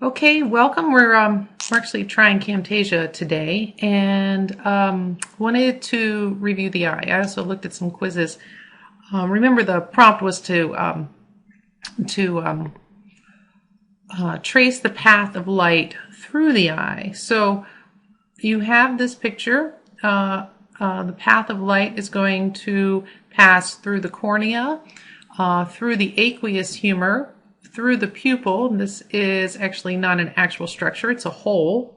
Okay, welcome. We're actually trying Camtasia today, and wanted to review the eye. I also looked at some quizzes. Remember, the prompt was to trace the path of light through the eye. So you have this picture. The path of light is going to pass through the cornea, through the aqueous humor, through the pupil. This is actually not an actual structure, it's a hole.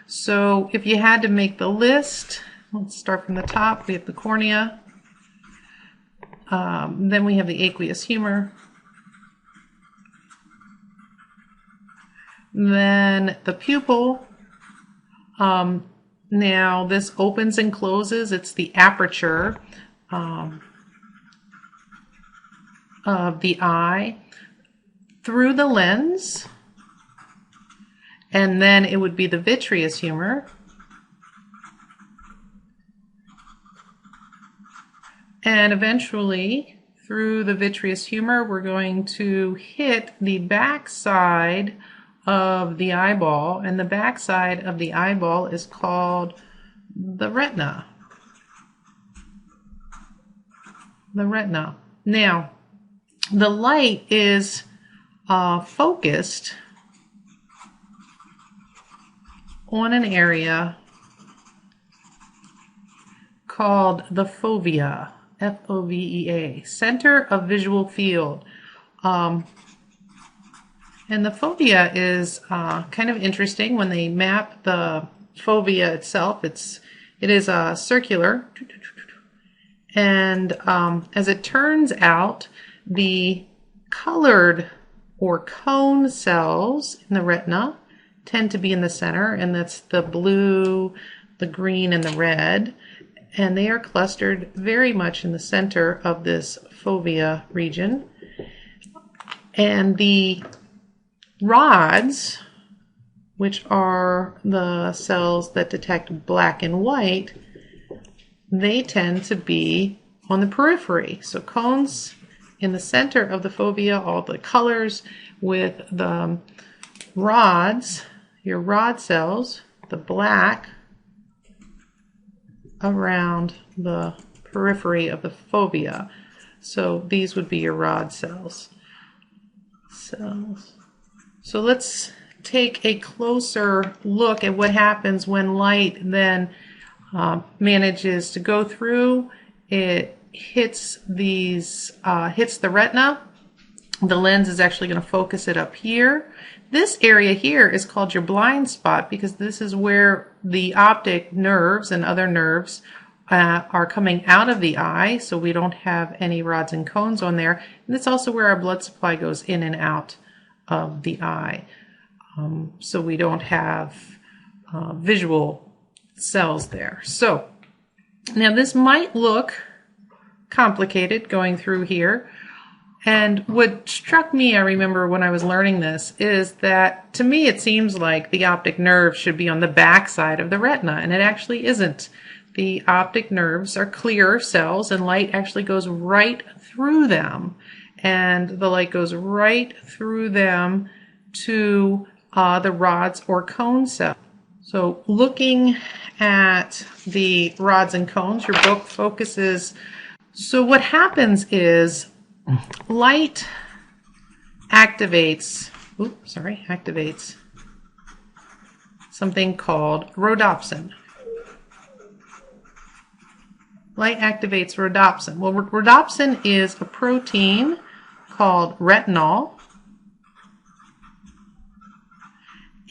So if you had to make the list, let's start from the top. We have the cornea, then we have the aqueous humor, then the pupil. Now this opens and closes, it's the aperture of the eye through the lens, and then it would be the vitreous humor, and eventually through the vitreous humor we're going to hit the back side of the eyeball, and the back side of the eyeball is called the retina. The retina. Now, the light is focused on an area called the fovea, F-O-V-E-A, center of visual field. And the fovea is kind of interesting. When they map the fovea itself, it is circular, and as it turns out, the colored or cone cells in the retina tend to be in the center, and that's the blue, the green, and the red, and they are clustered very much in the center of this fovea region. And the rods, which are the cells that detect black and white, they tend to be on the periphery. So cones in the center of the fovea, all the colors, with the rods, your rod cells, the black around the periphery of the fovea. So these would be your rod cells. So let's take a closer look at what happens when light then manages to go through. It hits the retina. The lens is actually going to focus it up here. This area here is called your blind spot because this is where the optic nerves and other nerves are coming out of the eye, so we don't have any rods and cones on there. And it's also where our blood supply goes in and out of the eye. So we don't have visual cells there. So now this might look complicated going through here, and what struck me, I remember when I was learning this, is that to me it seems like the optic nerve should be on the back side of the retina, and it actually isn't. The optic nerves are clear cells, and light actually goes right through them, and the light goes right through them to the rods or cone cell. So looking at the rods and cones, your book focuses. So what happens is light activates something called rhodopsin. Light activates rhodopsin. Well, rhodopsin is a protein called retinol,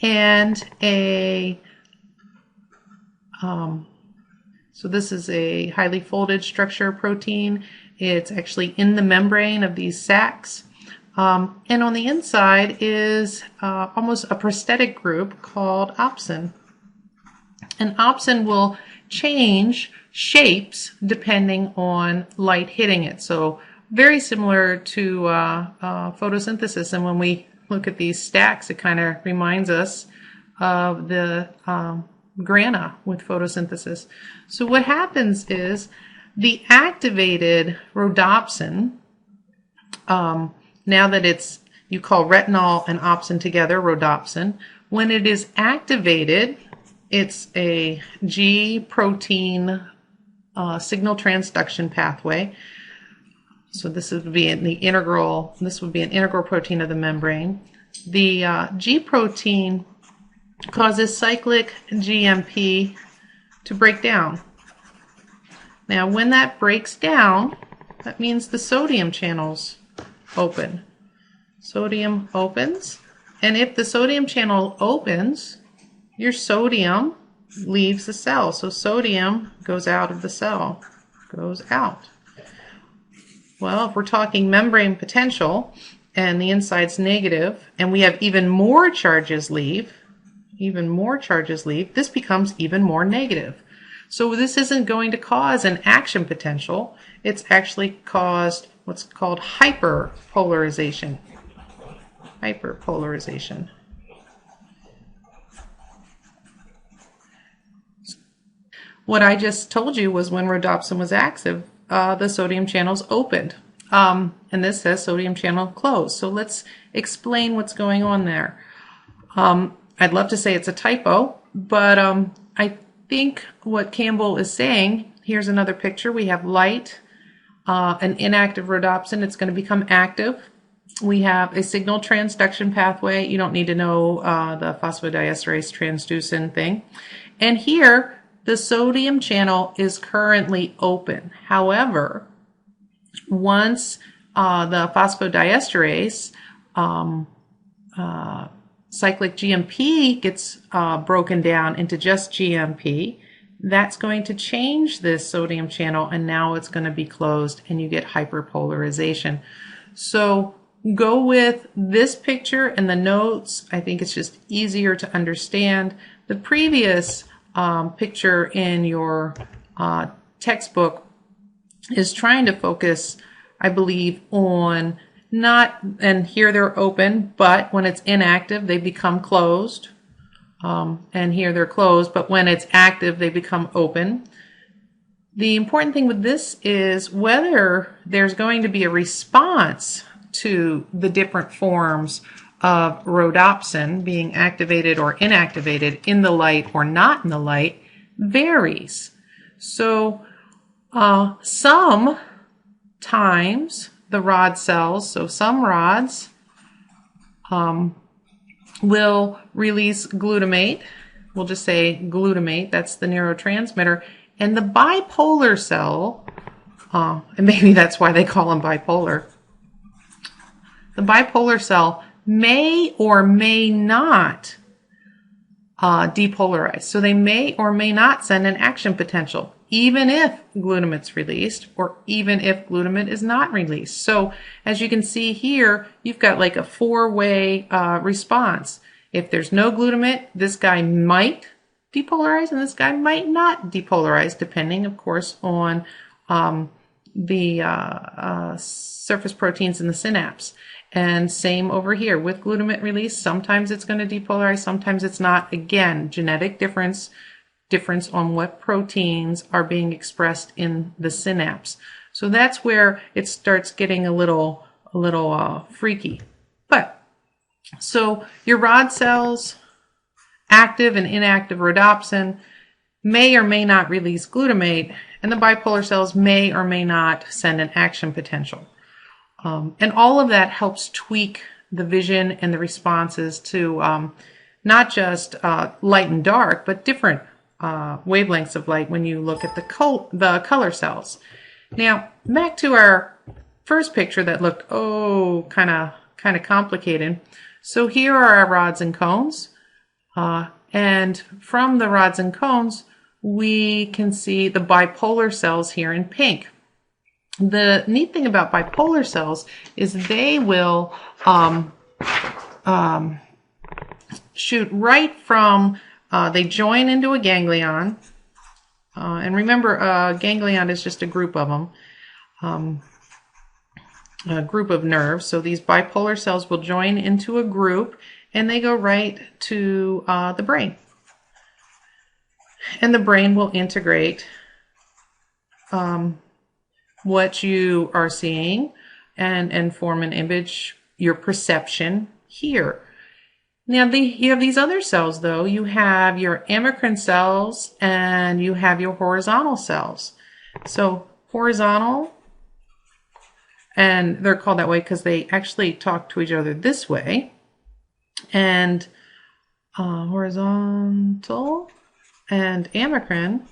and so this is a highly folded structure protein. It's actually in the membrane of these sacs. And on the inside is almost a prosthetic group called opsin. And opsin will change shapes depending on light hitting it. So very similar to photosynthesis. And when we look at these stacks, it kind of reminds us of the grana with photosynthesis. So what happens is the activated rhodopsin, now that it's you call retinol and opsin together, rhodopsin. When it is activated, it's a G protein signal transduction pathway. So this would be an integral protein of the membrane. The G protein causes cyclic GMP to break down. Now when that breaks down, that means the sodium channels open. Sodium opens, and if the sodium channel opens, your sodium leaves the cell. So sodium goes out of the cell, goes out. Well, if we're talking membrane potential and the inside's negative, and we have even more charges leave, this becomes even more negative. So this isn't going to cause an action potential. It's actually caused what's called hyperpolarization. Hyperpolarization. What I just told you was when rhodopsin was active, the sodium channels opened. And this says sodium channel closed. So let's explain what's going on there. I'd love to say it's a typo, but I think what Campbell is saying, here's another picture. We have light, an inactive rhodopsin. It's going to become active. We have a signal transduction pathway. You don't need to know the phosphodiesterase transducin thing. And here, the sodium channel is currently open. However, once the phosphodiesterase cyclic GMP gets broken down into just GMP, that's going to change this sodium channel, and now it's going to be closed and you get hyperpolarization. So go with this picture and the notes. I think it's just easier to understand. The previous picture in your textbook is trying to focus, I believe, on not, and here they're open, but when it's inactive, they become closed. And here they're closed, but when it's active, they become open. The important thing with this is whether there's going to be a response to the different forms of rhodopsin being activated or inactivated in the light or not in the light varies. So sometimes the rod cells, so some rods will release glutamate. We'll just say glutamate, that's the neurotransmitter. And the bipolar cell, and maybe that's why they call them bipolar, the bipolar cell may or may not depolarize. So they may or may not send an action potential, even if glutamate's released or even if glutamate is not released. So as you can see here, you've got like a four-way response. If there's no glutamate, this guy might depolarize and this guy might not depolarize, depending, of course, on the surface proteins in the synapse. And same over here with glutamate release. Sometimes it's going to depolarize, sometimes it's not. Again, genetic difference on what proteins are being expressed in the synapse. So that's where it starts getting a little freaky. But so your rod cells, active and inactive rhodopsin, may or may not release glutamate, and the bipolar cells may or may not send an action potential. And all of that helps tweak the vision and the responses to not just light and dark, but different wavelengths of light when you look at the color cells. Now, back to our first picture that looked, kind of complicated. So here are our rods and cones. And from the rods and cones, we can see the bipolar cells here in pink. The neat thing about bipolar cells is they will shoot right from, they join into a ganglion. And remember, a ganglion is just a group of them, a group of nerves. So these bipolar cells will join into a group and they go right to the brain. And the brain will integrate what you are seeing and form an image your perception here. Now, you have these other cells, though. You have your amacrine cells and you have your horizontal cells. So horizontal, and they're called that way because they actually talk to each other this way. And horizontal and amacrine,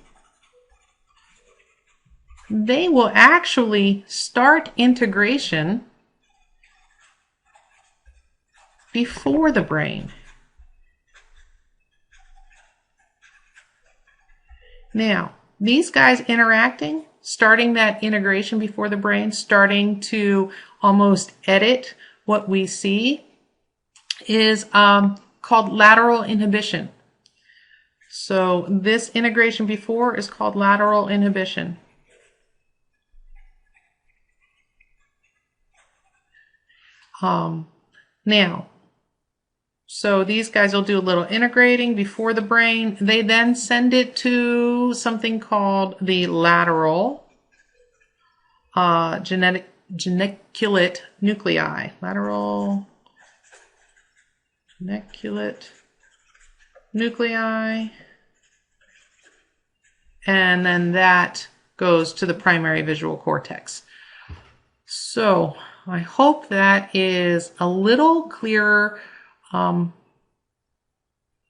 they will actually start integration before the brain. Now, these guys interacting, starting that integration before the brain, starting to almost edit what we see, is called lateral inhibition. So this integration before is called lateral inhibition. Now, so these guys will do a little integrating before the brain. They then send it to something called the lateral geniculate nuclei. Lateral geniculate nuclei. And then that goes to the primary visual cortex. So I hope that is a little clearer. And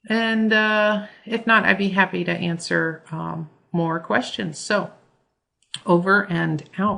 if not, I'd be happy to answer more questions. So over and out.